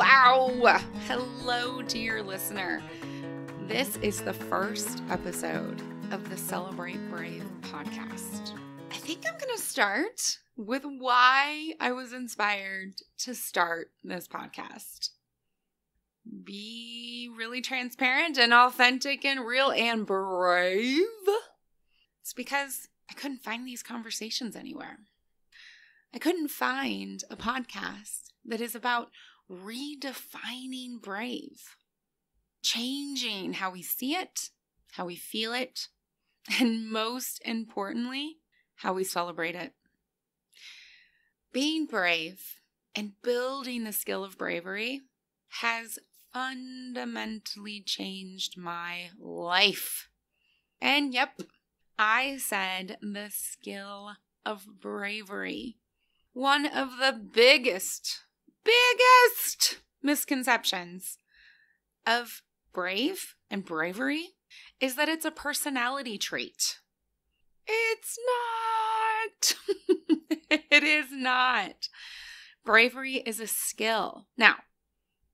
Wow! Hello, dear listener. This is the first episode of the Celebrate Brave podcast. I think I'm going to start with why I was inspired to start this podcast. Be really transparent and authentic and real and brave. It's because I couldn't find these conversations anywhere. I couldn't find a podcast that is about redefining brave, changing how we see it, how we feel it, and most importantly, how we celebrate it. Being brave and building the skill of bravery has fundamentally changed my life. And yep, I said the skill of bravery. One of the biggest misconceptions of brave and bravery is that it's a personality trait. It's not. It is not. Bravery is a skill. Now,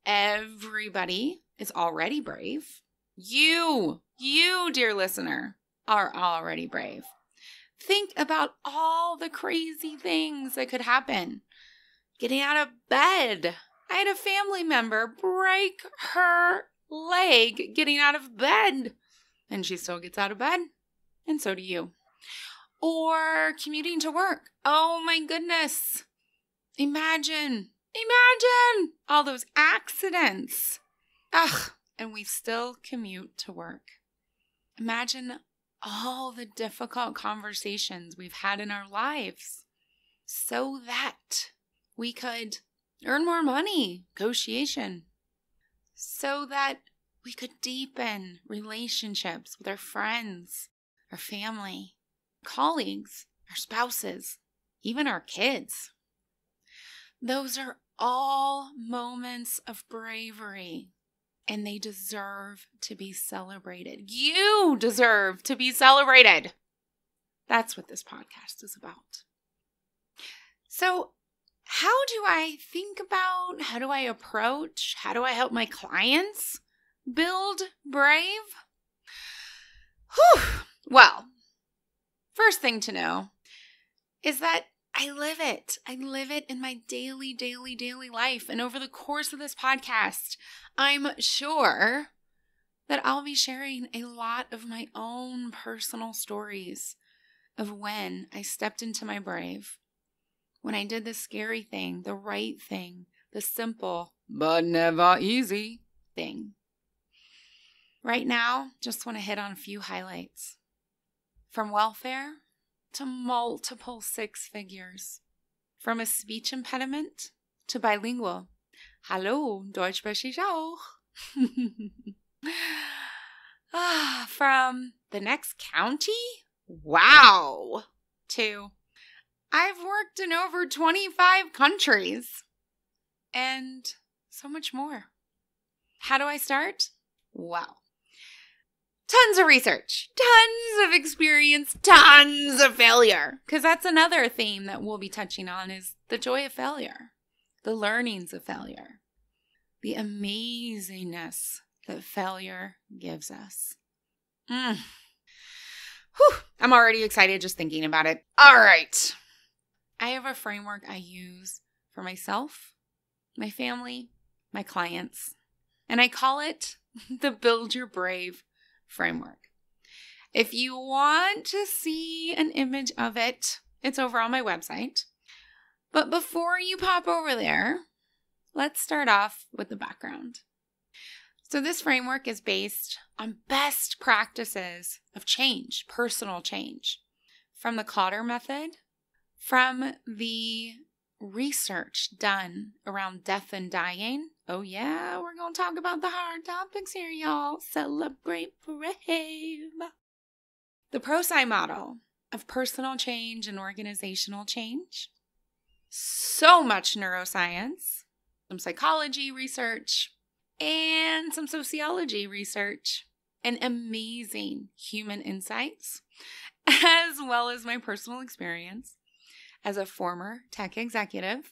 everybody is already brave. You, dear listener, are already brave. Think about all the crazy things that could happen. Getting out of bed. I had a family member break her leg getting out of bed. And she still gets out of bed. And so do you. Or commuting to work. Oh my goodness. Imagine all those accidents. Ugh, and we still commute to work. Imagine all the difficult conversations we've had in our lives so that we could earn more money, negotiation, so that we could deepen relationships with our friends, our family, colleagues, our spouses, even our kids. Those are all moments of bravery. And they deserve to be celebrated. You deserve to be celebrated. That's what this podcast is about. So, how do I think about, how do I approach, how do I help my clients build brave? Whew. Well, first thing to know is that I live it. I live it in my daily life. And over the course of this podcast, I'm sure that I'll be sharing a lot of my own personal stories of when I stepped into my brave, when I did the scary thing, the right thing, the simple, but never easy thing. Right now, just want to hit on a few highlights. From welfare to multiple six figures. From a speech impediment to bilingual. Hallo, Deutsch spreche ich auch. From the next county? Wow. To I've worked in over 25 countries. And so much more. How do I start? Well, tons of research, tons of experience, tons of failure. Because that's another theme that we'll be touching on is the joy of failure, the learnings of failure, the amazingness that failure gives us. Whew, I'm already excited just thinking about it. All right. I have a framework I use for myself, my family, my clients, and I call it the Build Your Brave framework. If you want to see an image of it, it's over on my website. But before you pop over there, let's start off with the background. So this framework is based on best practices of change, personal change, from the Cotter method, from the research done around death and dying. Oh yeah, we're going to talk about the hard topics here, y'all. Celebrate brave. The ProSci model of personal change and organizational change. So much neuroscience, some psychology research, and some sociology research, and amazing human insights, as well as my personal experience as a former tech executive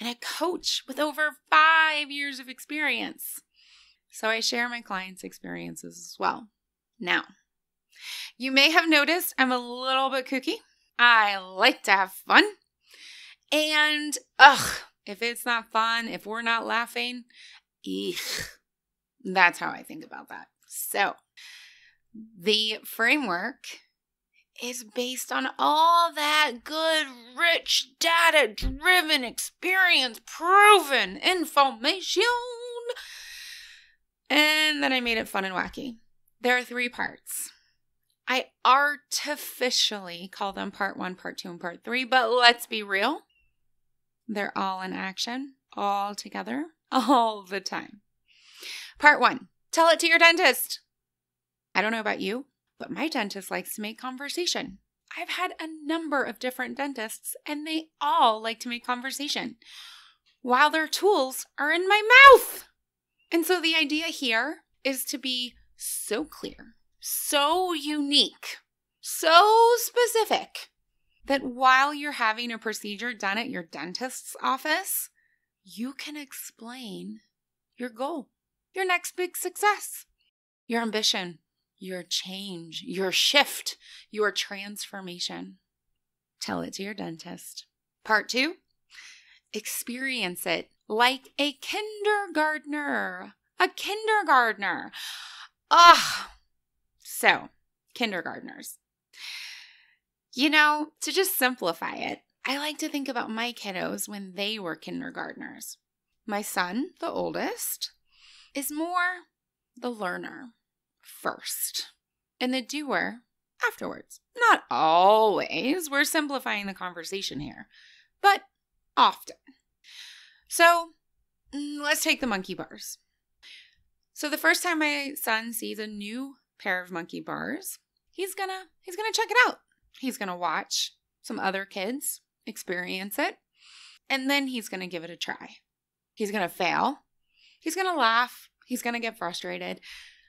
and a coach with over 5 years of experience. So I share my clients' experiences as well. Now, you may have noticed I'm a little bit kooky. I like to have fun. And, if it's not fun, if we're not laughing, that's how I think about that. So, the framework is based on all that good, rich, data-driven, experience-proven information. And then I made it fun and wacky. There are 3 parts. I artificially call them part 1, part 2, and part 3, but let's be real. They're all in action, all together, all the time. Part 1, tell it to your dentist. I don't know about you, but my dentist likes to make conversation. I've had a number of different dentists, and they all like to make conversation while their tools are in my mouth. And so the idea here is to be so clear, so unique, so specific that while you're having a procedure done at your dentist's office, you can explain your goal, your next big success, your ambition, your change, your shift, your transformation. Tell it to your dentist. Part 2, experience it like a kindergartner. A kindergartner. So, kindergartners. To just simplify it, I like to think about my kiddos when they were kindergartners. My son, the oldest, is more the learner first and the doer afterwards. Not always. We're simplifying the conversation here, but often. So let's take the monkey bars. So the first time my son sees a new pair of monkey bars, he's gonna check it out. He's gonna watch some other kids experience it, and then he's gonna give it a try. He's gonna fail. He's gonna laugh. He's gonna get frustrated.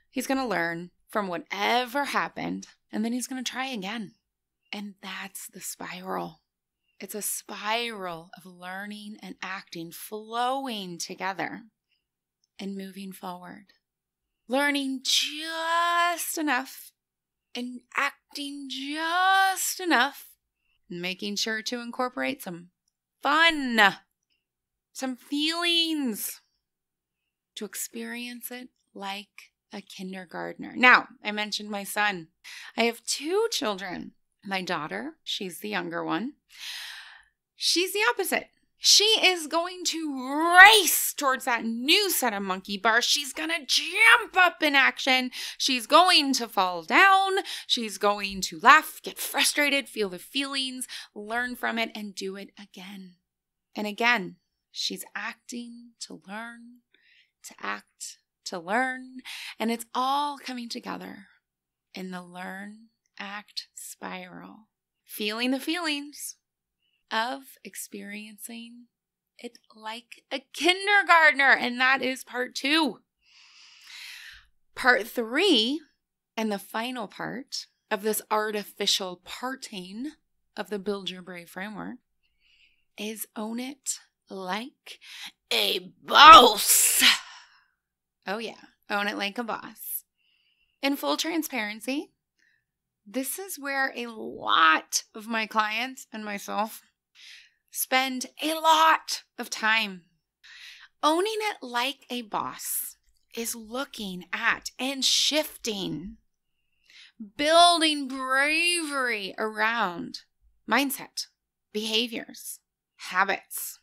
He's gonna learn from whatever happened, and then he's gonna try again. And that's the spiral. It's a spiral of learning and acting flowing together and moving forward. Learning just enough and acting just enough, making sure to incorporate some fun, some feelings to experience it like a kindergartner. Now, I mentioned my son. I have 2 children. My daughter, she's the younger one. She's the opposite. She is going to race towards that new set of monkey bars. She's going to jump up in action. She's going to fall down. She's going to laugh, get frustrated, feel the feelings, learn from it, and do it again. And again, she's acting to learn, to act, to learn, and it's all coming together in the learn, act spiral. Feeling the feelings of experiencing it like a kindergartner. And that is part 2. Part 3, and the final part of this artificial parting of the Build Your Brave framework, is own it like a boss. Oh yeah, own it like a boss. In full transparency, this is where a lot of my clients and myself spend a lot of time. Owning it like a boss is looking at and shifting, building bravery around mindset, behaviors, habits,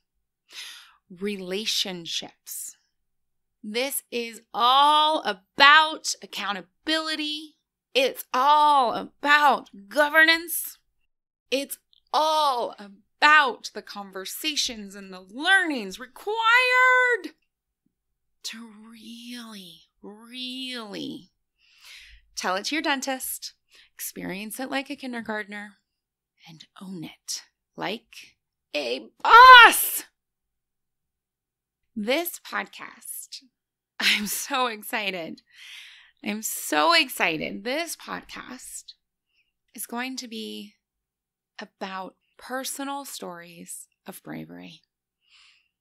relationships. This is all about accountability. It's all about governance. It's all about the conversations and the learnings required to really, really tell it to your dentist, experience it like a kindergartner, and own it like a boss. This podcast, I'm so excited. I'm so excited. This podcast is going to be about personal stories of bravery.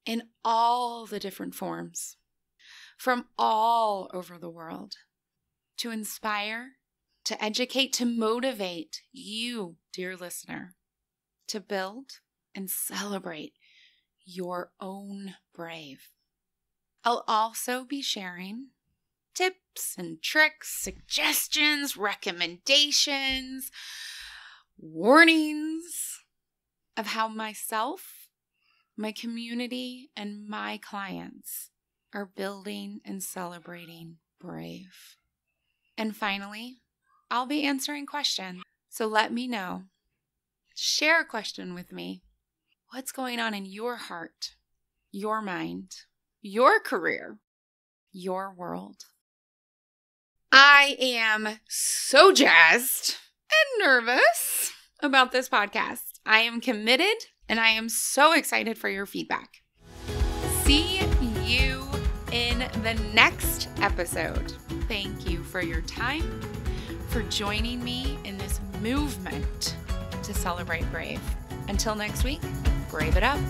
in all the different forms from all over the world to inspire, to educate, to motivate you, dear listener, to build and celebrate your own brave. I'll also be sharing tips and tricks, suggestions, recommendations, warnings of how myself, my community, and my clients are building and celebrating brave. And finally, I'll be answering questions. So let me know. Share a question with me. What's going on in your heart, your mind, your career, your world? I am so jazzed and nervous about this podcast. I am committed and I am so excited for your feedback. See you in the next episode. Thank you for your time, for joining me in this movement to celebrate brave. Until next week, brave it up.